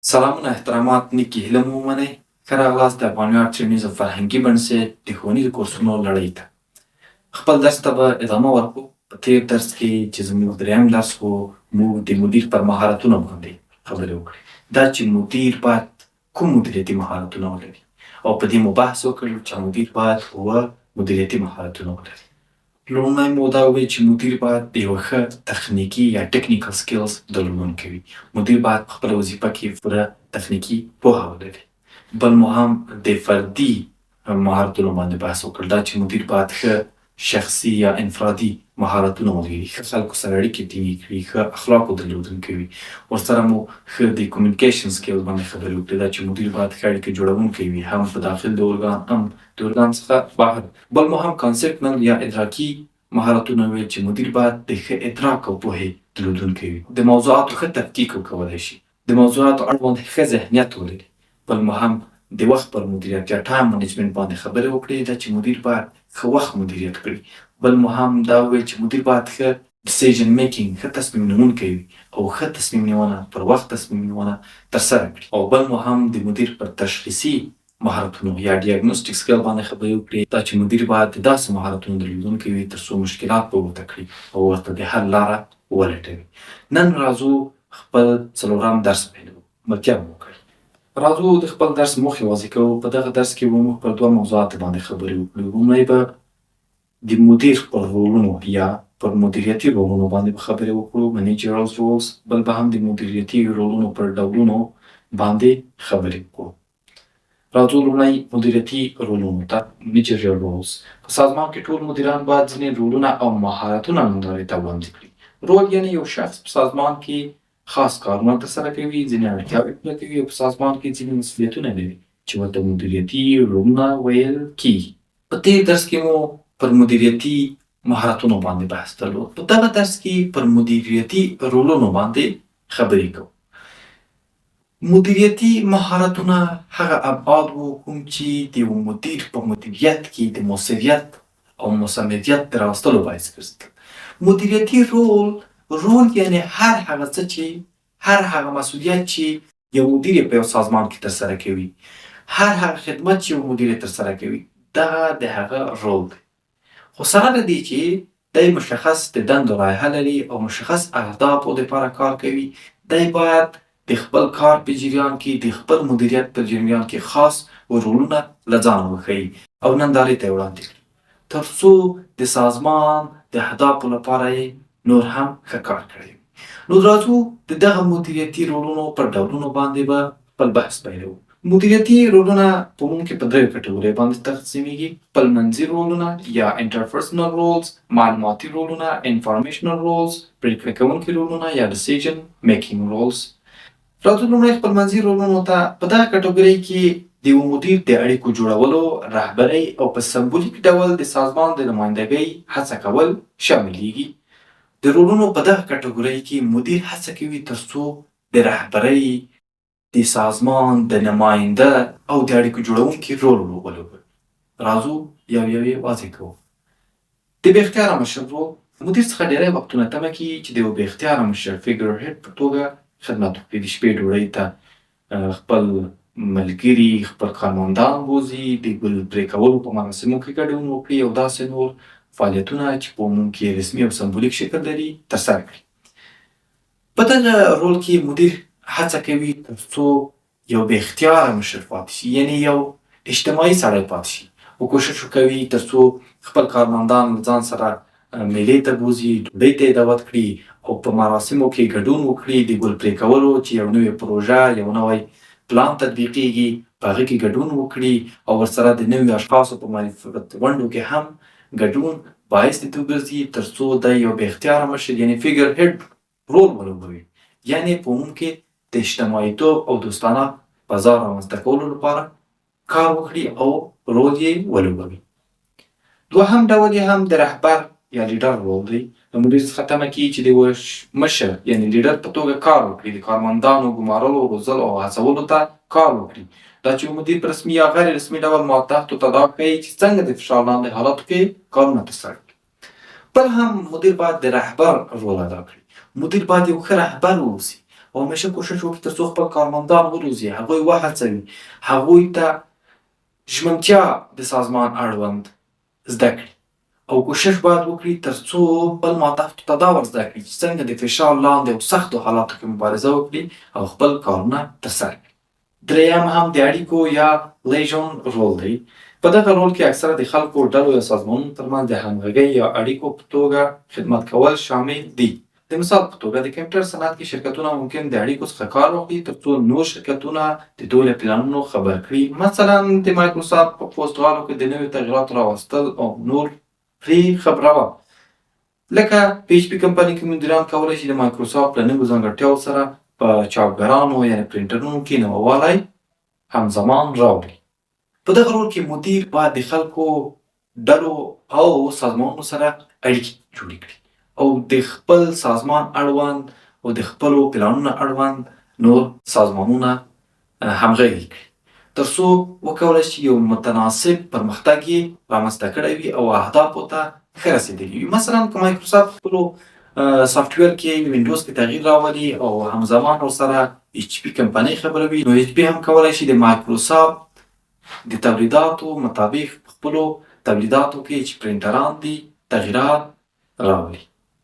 سلامونه احترامات نیکې هیله مو ومنئ. ښه راغلاست د افغانیات څېړنیز او فرهنګي بنسټ د ښوونیزو کورسونو لړۍ ته. خپل درس ته به ادامه ورکړو. په تېر درس کې چې زموږ دریم درس و، موږ د مدیر پر مهارتونو باندې خبرې وکړې. دا چې مدیر باید کوم مدیریتي مهارتونه ولري، او په دې مو بحث وکړ چې مدیر باید 7 مدیریتي مهارتونه ولري. لومړی مو دا وویل چې مدیر باید د یوه ښه تخنیکي یا ټکنیکل سکلز درلودونکی وي. مدیر باید په خپله وظیفه کې پوره تخنیکي پوهه ولري. بل مو هم د فردي مهارتونو باندې بحث وکړ. دا چې مدیر باید ښه شخصي یا انفرادي مهارتونه ولري، ښه خلکو سره اړیکې ټینګې کړي، ښه اخلاقو درلودونکی وي. ورسره مو ښه د کمیونیکیشن سکل باندې خبرې وکړې. دا چې مدیر باید ښه اړیکې جوړونکی وي، هم په داخل د ارګان هم د ارګان څخه بهر. بل مو هم کانسپټنل یا ادراکي مهارتونه ویل چې مدیر باید د ښه ادراک او پوهې درلودونکی وي. د موضوعاتو ښه تفکیک وکولی شي، د موضوعاتو اړوند ښه ذهنیت ولري. بل مو هم د وخت پر مدیریت یا ټایم منیجمنت باندې خبرې وکړې. دا چې مدیر باید ښه وخت مدیریت کړي. بل مو هم دا وویل چې مدیر باید ښه ډیسیژن میکینګ، ښه تصمیم نیونکی وي او ښه تصمیم نیونه پر وخت تصمیم نیونه ترسره کړي. او بل مو هم د مدیر پر تشخیصي مهارتونو یا ډیاګنوسټیک سکل باندې خبرې وکړې. دا چې مدیر باید د داسې مهارتونو درلودونکی وي تر څو مشکلات په ګوته کړي او ورته د حل لاره ولټوي. نن راځو خپل څلورم درس پیلوو. ملتیا مو وکړئ. راځو د خپل درس موخې واضح کوو. په دغه درس کې به موږ پر 2 موضوعاتو باندې خبرې وکړو. لومړی به د مدیر پر رولونو یا پر مدیریتي رولونو باندې به خبرې وکړو، منیجرل رولز. بل به هم د مدیریتي رولونو پر ډولونو باندې خبرې وکړو. راځو لومړی مدیریتي رولونو ته، منیجریل رولز. په سازمان کې ټول مدیران باید ځینې رولونه او مهارتونه نندارې ته وړاندې کړي. رول یعنې یو شخص په سازمان کې خاص کارونه ترسره کوي، ځینې اړتیاوې پوره کوي او په سازمان کې ځینې مسؤلیتونه لري چې ورته مدیریتي رولونه ویل کېږي. په تېر درس کې مو پر مدیریتي مهارتونو باندې بحث درلود. په دغه درس کې پر مدیریتي رولونو باندې خبرې کوو. مدیریتي مهارتونه هغه ابعاد وو کوم چې د یو مدیر په مدیریت کې د مؤثریت او مصممیت د راوستلو باعث ګرځېدل. مدیریتي رول یعنې هر هغه څه چې هر هغه مسؤلیت چې یو مدیر په یو سازمان کې ترسره کوي، هر هغه خدمت چې یو مدیر ترسره کوي، دغه د هغه رول دی. خو سره له دې چې دی مشخص د دندو لایحه لري او مشخص اهدافو دپاره کار کوي، دی باید د خپل کار په جریان کې، د خپل مدیریت په جریان کې خاص رولونه له ځانه وښیي او نندارې ته یې وړاندې کړي، تر څو د سازمان د اهدافو لپاره یې نور هم ښه کار کړی وي. نو راځو د دغه مدیریتي رولونو پر ډولونو باندې به خپل بحث پیلوو. مدیریتي رولونه په عموم کې په 3 کټګوریو باندې تقسیمیږي: خپلمنځي رولونه یا انټرپرسنل رولز، معلوماتي رولونه انفارمیشنل رولز، پرېکړه کوونکي رولونه یا ډیسیژن میکینګ رولز. راځو لومړی خپلمنځي رولونو ته. په دغه کټګورۍ کې د یو مدیر د اړیکو جوړولو، رهبرۍ او په سمبولیک ډول د سازمان د نمایندګۍ هڅه کول شاملیږي. د رولونو په دغه کټګورۍ کې مدیر هڅه کوي تر څو د رهبرۍ، د سازمان د نماینده او د اړیکو جوړونکي رول ولوبوي. راځو یو یې واضح کوو. د بې اختیاره مشر رول. مدیر څخه ډېری وختونه تمه کېږي چې د یو بې اختیاره مشر فیګر هیډ په توګه خدمت وکړي. د شپې ډوډۍ ته خپل ملګري، خپل کارمندان بوځي، د ګل پرې کولو په مراسمو کې ګډون وکړي او داسې نور فعالیتونه چې په عموم کې رسمي او سمبولیک شکل لري ترسره کړي. په دغه رول کې مدیر هڅه کوي تر څو یو بې اختیاره مشر پاتې شي، یعنې یو اجتماعي سړی پاتې شي. او کوشش وکوي تر څو خپل کارمندان له ځان سره میلې ته بوځي، ډوډۍ ته یې دعوت کړي او په مراسمو کې ګډون وکړي. د ګل پرې کولو چې یو نوې پروژه، یو نوی پلان تطبیقیږي، په هغه کې ګډون وکړي او ورسره د نویو اشخاصو په معرفت غونډو کې هم ګډون باعث د دې وګرځي تر څو دی یو بې اختیاره مشر یعنې فیګر هیډ رول ولوبوي، یعنې په عموم کې د اجتماعیتوب او دوستانه فضا رامنځته کولو لپاره کار وکړي او رول یې ولوبوي. دوهم ډول یې هم د رهبر یا لیډر رول دی. د مدیر څخه تمه کېږي چې د یوه مشر یعنې لیډر په توګه کار وکړي، د کارمندانو ګمارلو، روزلو او هڅولو ته کار وکړي. دا چې مدیر په رسمي یا غیر رسمي ډول ماتحتو ته دا ښیي چې څنګه د فشار لاندې حالاتو کې کارونه ترسره کړي. بل هم مدیر باید د رهبر رول ادا کړي. مدیر باید یو ښه رهبر واوسي او همیشه کوشش وکړي تر څو خپل کارمندان وروزي، هغوی وهڅوي، هغوی ته ژمنتیا د سازمان اړوند زده کړي او کوشش باید وکړي تر څو خپل ماتحتو ته دا ور زده کړي چې څنګه د فشار لاندې او سختو حالاتو کې مبارزه وکړي او خپل کارونه ترسره کړي. دریم هم د اړیکو یا لیژن رول دی. په دغه رول کې اکثره د خلکو ډلو یا سازمانونو ترمنځ د همغږۍ یا اړیکو په توګه خدمت کول شامل دي. د مثال په توګه د کمپیوټر صنعت کې شرکتونه ممکن د اړیکو څخه کار واخلي تر څو نور شرکتونه د دوی له پلانونو خبر کړي. مثلا د مایکروسافت په پوسټوالو کې د نویو تغییراتو راوستل او نور پرې خبرول. لکه پی ایچ پي کمپنۍ کې مدیران کولی شي د مایکروسافت له نویو ځانګړتیاوو سره په چاپګرانو یعنې پرنټرونو کې نووالی همزمان راوړي. په دغه رول کې مدیر باید د خلکو ډلو او سازمانونو سره اړیکې جوړې کړي او د خپل سازمان اړوند او د خپلو پلانونو اړوند نور سازمانونه همغږي کړي تر څو وکولی شي یو متناسب پرمختګ یې رامنځته کړی وي او اهدافو ته ښه رسېدلي وي. مثلا که مایکروسافت خپلو سافټویر کې وینډوز کې تغییر راولي او همزمان ورسره ایچ پي کمپنۍ خبروي، نو ایچ پي هم کولی شي د مایکروسافت د تولیداتو مطابق خپلو تولیداتو کې چې پرنټران دي تغییرات راولي.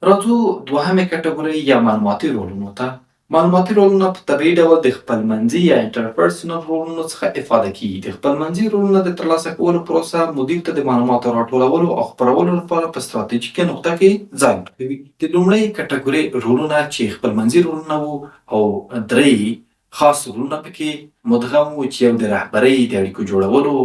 راځو دوهمې کټګورۍ یا معلوماتي رولونو ته. معلوماتي رولونه په طبیعي ډول د خپلمنځي یا انټرپرسونل رولونو څخه افاده کیږي. د خپلمنځي رولونو د ترلاسه کولو پروسه مدیر ته د معلوماتو راټولولو او خپرولو لپاره په ستراتیژیکه نقطه کې ځای ورکوي. د لومړۍ کټګورۍ رولونه چې خپلمنځي رولونه وو او درې خاص رولونه پکې مدغم وو چې یو د رهبرۍ د اړیکو جوړولو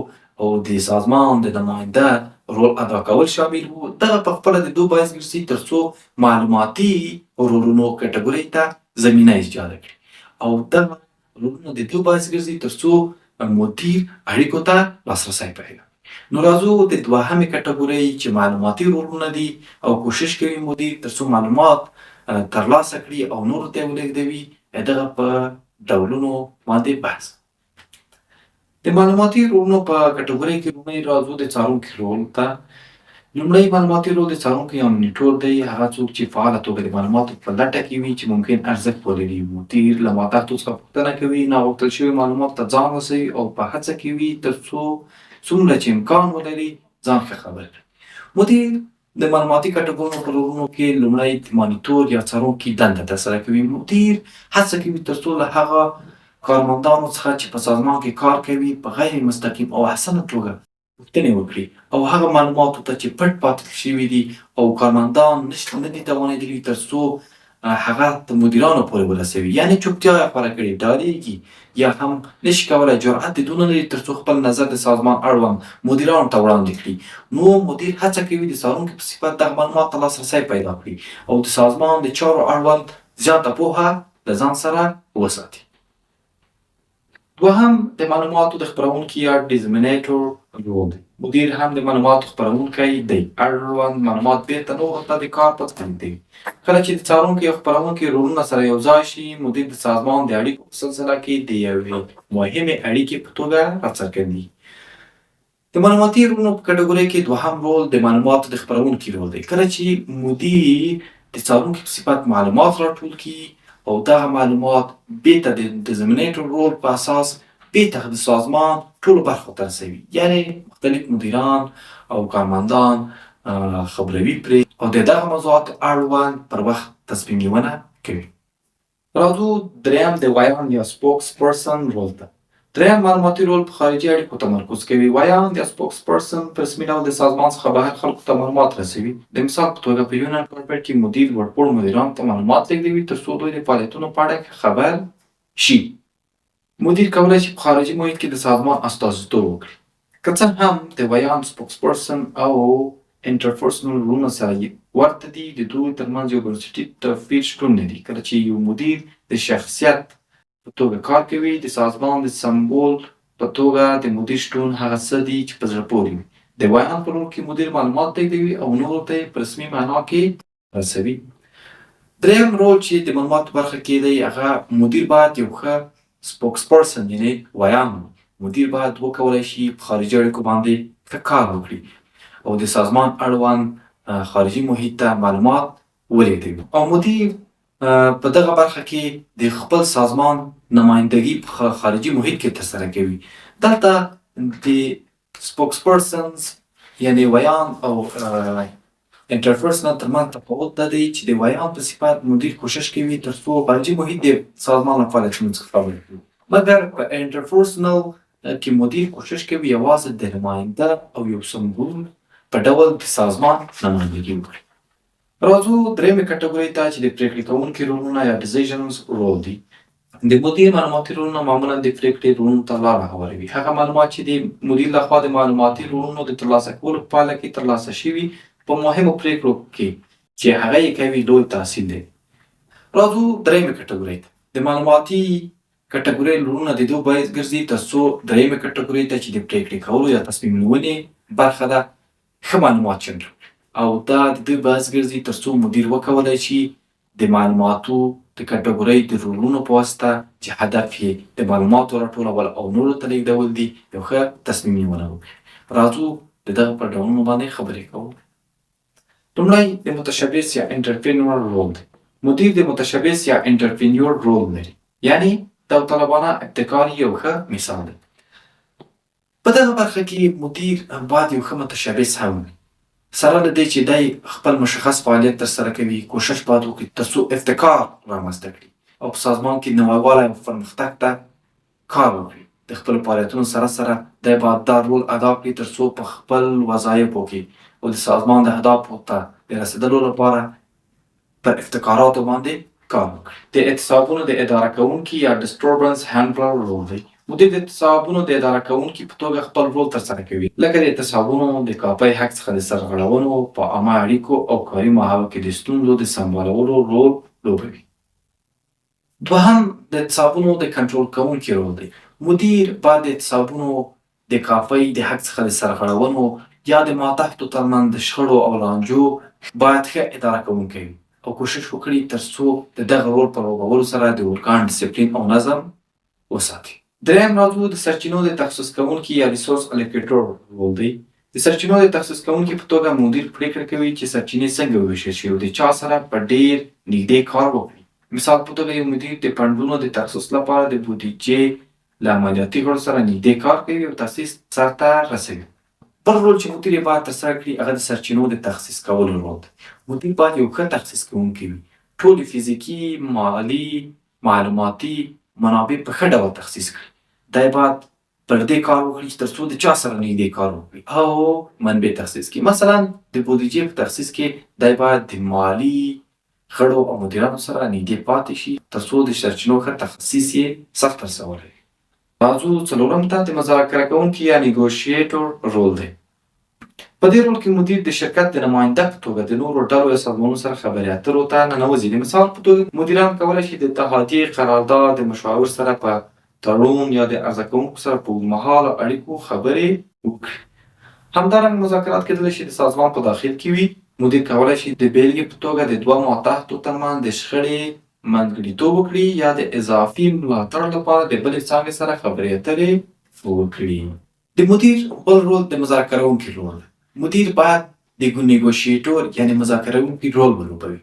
او د سازمان د نماینده رول ادا کول شامل وو. دغه په خپله د دوی باعث ګرځي تر څو معلوماتي رولونو کټګورۍ ته زمینه ایجاد کړي او دغه رولونه د دوی باعث ګرځي تر څو مدیر اړیکو ته لاسرسی پیدا کړي. نو راځو د دوهمې کټګورۍ چې معلوماتي رولونه دي او کوشش کوي مدیر تر څو معلومات ترلاسه کړي او نورو ته یې ولېږدوي، دغه په ډولونو باندې بحث. د معلوماتي رولونو په کټګورۍ کې لومړی راځو د څارونکي رول ته. لومړی معلوماتي رول د څارونکي یا منیټور دی. هغه څوک چې فعاله توګه د معلوماتو په لټه کې وي چې ممکن ارزښت ولري. مدیر له ماتحتو څخه پوښتنه کوي، ناغوښتل شوي معلوماتو ته ځان رسوي او په هڅه کې وي تر څو څومره چې امکان ولري ځان ښه خبر کړي. مدیر د معلوماتي کټګورۍ په رولونو کې لومړی د مانیټور یا څارونکي دنده ترسره کوي. مدیر هڅه کوي تر څو له هغه کارمندانو څخه چې په سازمان کې کار کوي په غیر مستقیم او احسنه توګه پوښتنې وکړي او هغه معلوماتو ته چې پټ پاتې شوي دي او کارمندان نه دي توانېدلي تر څو هغه د مدیرانو پورې ورسوي، یعنې چوپتیا یې خپره کړي، ډارېږي یا هم نشي کولی، جرأت یې دونه لري تر څو خپل نظر د سازمان اړوند مدیرانو ته وړاندې کړي. نو مدیر هڅه کوي د څارونکي په صفت دغه معلوماتو ته لاسرسی پیدا کړي او د سازمان د چارو اړوند زیاته پوهه له ځان سره وساتي. دوهم د معلوماتو د خپرونکي یا ډیزمینیټور رول دی. مدیر هم د معلوماتو خپرونکی دی. اړوند معلومات بیرته نورو ته د کار په تنظیم. کله چې د څارونکي یا خپرونکي رولونه سره یو ځای شي، مدیر د سازمان د اړیکو په سلسله کې د یوې مهمې اړیکې په توګه راڅرګندېږي. د معلوماتي رولونو په کټګورۍ کې دوهم رول د معلوماتو د خپرونکي رول دی. کله چې مدیر د څارونکي په صفت معلومات راټول کړي او دغه معلومات بیرته د ډیزمینیټور رول په اساس بیرته د سازمان ټولو برخو ته رسوي، یعنې مختلف مدیران او کارمندان خبروي پرې او د دغه موضوعاتو اړوند پر وخت تصمیم نیونه کوي. راځو دریم د وایان یا سپوکس پرسن رول ته. دریم معلوماتي رول په خارجي اړیکو تمرکز کوي. وایان یا سپوکس پرسن په رسمي ډول د سازمان څخه بهر خلکو ته معلومات رسوي. د مثال په توګه په یونان کارپوریټ کې مدیر لوړپوړو مدیرانو ته معلومات لیږدوي تر څو دوی د فعالیتونو په اړه خبر شي. مدیر کولی شي په خارجي محیط کې د سازمان استازیتوب وکړي. که څه هم د وایان سپوکس پرسن او انټرپرسونل رولونه سره ورته دي، د دوی ترمنځ یو بنسټیز توپیر شتون نه لري. کله چې یو مدیر د شخصیت په توګه کار کوي، د سازمان د سمبول په توګه د مدیر شتون هغه څه دي چې په زړه پورې وي. د وایان په رول کې مدیر معلومات لیږدوي او نورو ته یې په رسمي معنا کې رسوي. دریم رول چې د معلوماتو برخه کې دی، هغه مدیر باید یو ښه سپوکس پرسن یعنې وایان وي. مدیر باید وکولی شي په خارجي اړیکو باندې ښه کار وکړي او د سازمان اړوند خارجي محیط ته معلومات ولېږدوي. او مدیر په دغه برخه کې د خپل سازمان نمایندګي په خارجي محیط کې ترسره کوي. دلته د سپوکس پرسنز یعنی ویان او انټرپرسنل ترمنځ تفاوت دا دی چې د ویان په صفت مدیر کوشش کوي تر څو خارجي محیط د سازمان له فعالیتونو څخه خبر کړي، مګر په انټرپرسنل کې مدیر کوشش کوي یوازې د نماینده او یو سمبول په ډول د سازمان نمایندګي وکړي. راځو درېیمې کټګورۍ ته چې د پرېکړې کوونکي رولونه یا ډیسیژنز رول دی. د مدیر معلوماتي رولونه معمولا د پرېکړې رولونو ته لاره هواروي. هغه معلومات چې د مدیر لخوا د معلوماتي رولونو د ترلاسه کولو په پایله کې ترلاسه شوي په مهمو پرېکړو کې چې هغه یې کوي لوی تاثیر دی. راځو درېیمې کټګورۍ ته. د معلوماتي کټګورۍ رولونه د دوی باید ګرځي تر څو درېیمې کټګورۍ ته چې د پرېکړې کولو یا تصمیم نیونې برخه ده ښه معلومات چمتو او دا د دوی باعث ګرځي تر څو مدیر وکولای شي د معلوماتو د کټګورۍ د رولونو په واسطه چې هدف یې د معلوماتو راټولول او نورو ته لیږدول دي یو ښه تصمیم نیونه وکړي. راځو د دغه په ډولونو باندې خبرې کوو. لومړی د متشبث یا انټرپرینور رول دی. مدیر د متشبث یا انټرپرینور رول لري، یعنی داوطلبانه ابتکار یو ښه مثال دی. په دغه برخه کې مدیر باید یو ښه متشبث هم وي. سره له دې چې دی خپل مشخص فعالیت ترسره کوي، کوشش باید وکړي تر څو ابتکار رامنځته کړي او په سازمان کې نویوالی او پرمختګ ته کار وکړي. د خپلو فعالیتونو سره سره دی باید دا رول ادا کړي تر څو په خپل وظایفو کې او د سازمان د اهدافو ته د رسېدلو لپاره پر ابتکاراتو باندې کار وکړي. د اعتصابونو د اداره کوونکي یا ډسټربنس هینډلر رول دی. مدیر د اعتصابونو د اداره کوونکي په توګه خپل رول ترسره کوي، لکه د اعتصابونو د کاپۍ حق څخه د سرغړونو په عامه اړیکو او کاري محاورو کې د ستونزو د سمبالولو رول لوبوي. دوهم د اعتصابونو د کنټرول کوونکي رول دی. مدیر باید د اعتصابونو د کاپۍ د حق څخه د سرغړونو یا د ماتحتو ترمنځ د شخړو او لانجو باید ښه اداره کوونکی وي او کوشش وکړي تر څو د دغه رول په لوبولو سره د ارګان ډسپلین او نظم وساتي. درېیم راځو د سرچینو د تخصیص کوونکي یا ریسورس الوکیټور رول دی. د سرچینو د تخصیص کوونکي په توګه مدیر پرېکړه کوي چې سرچینې څنګه وویشل شي او د چا سره په ډېر نږدې کار وکړي. مثال په توګه یو مدیر د فنډونو د تخصیص لپاره د بودیجې له عملیاتي غړو سره نږدې کار کوي او تخصیص سرته رسوي. بل رول چې مدیر یې باید ترسره کړي هغه د سرچینو د تخصیص کولو رول دی. مدیر باید یو ښه تخصیص کوونکی وي. ټولې فزیکي، مالي، معلوماتي منابع په ښه ډول تخصیص کړي. دی باید پر دې کار وکړي چې تر څو د چا سره نږدې کار وکړي او منبع تخصیص کړي. مثلا د بودیجې په تخصیص کې دی باید د مالي غړو او مدیرانو سره نږدې پاتې شي تر څو د سرچینو ښه تخصیص یې سخت رسولی. راځو څلورم ته د مذاکره کوونکي یا نیګوشیټور رول دی. په دې رول کې مدیر د شرکت د نماینده په توګه د نورو ډلو یا سازمانونو سره خبرې اترو ته ننوځي. د مثال په توګه مدیران کولی شي د اتحادیې قرارداد د مشاور سره په تړون یا د عرضه کوونکو سره په اوږدمهاله اړیکو خبرې وکړي. همدارنګه مذاکرات کیدلی شي د سازمان په داخل کې وي. مدیر کولی شي د بیلګې په توګه د دوه ماتحتو ترمنځ د شخړې منځګړیتوب وکړي یا د اضافي ملاتړ لپاره د بلې څانګې سره خبرې اترې وکړي. د مدیر بل رول د مذاکروونکي رول دی. مدیر باید د نیګوشیټور یعنی مذاکروونکي رول ولوبوي.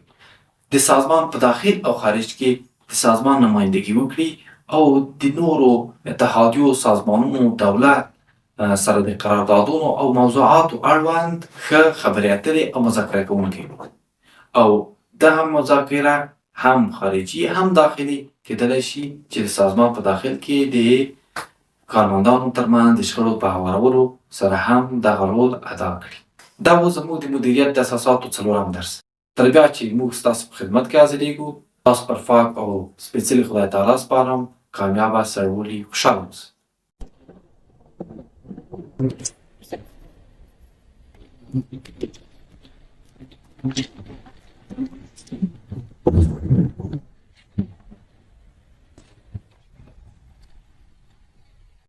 د سازمان په داخل او خارج کې د سازمان نمایندګي وکړي او د نورو اتحادیو، سازمانونو، دولت سره د قراردادونو او موضوعاتو اړوند ښه خبرې اترې او مذاکره کوونکی او دغه مذاکره هم خارجي هم داخلي کیدلی شي چې د سازمان په داخل کې د کارمندانو ترمنځ د شخړو په هوارولو سره هم دغه رول ادا کړي. دا و زموږ د مدیریت د اساساتو څلورم درس. تر بیا چې موږ ستاسو په خدمت کې حاضرېږو، تاسو پر پاک او سپېڅلي خدای تعالی سپارم. کامیابه، سرلوړي، خوشحاله اوسئ.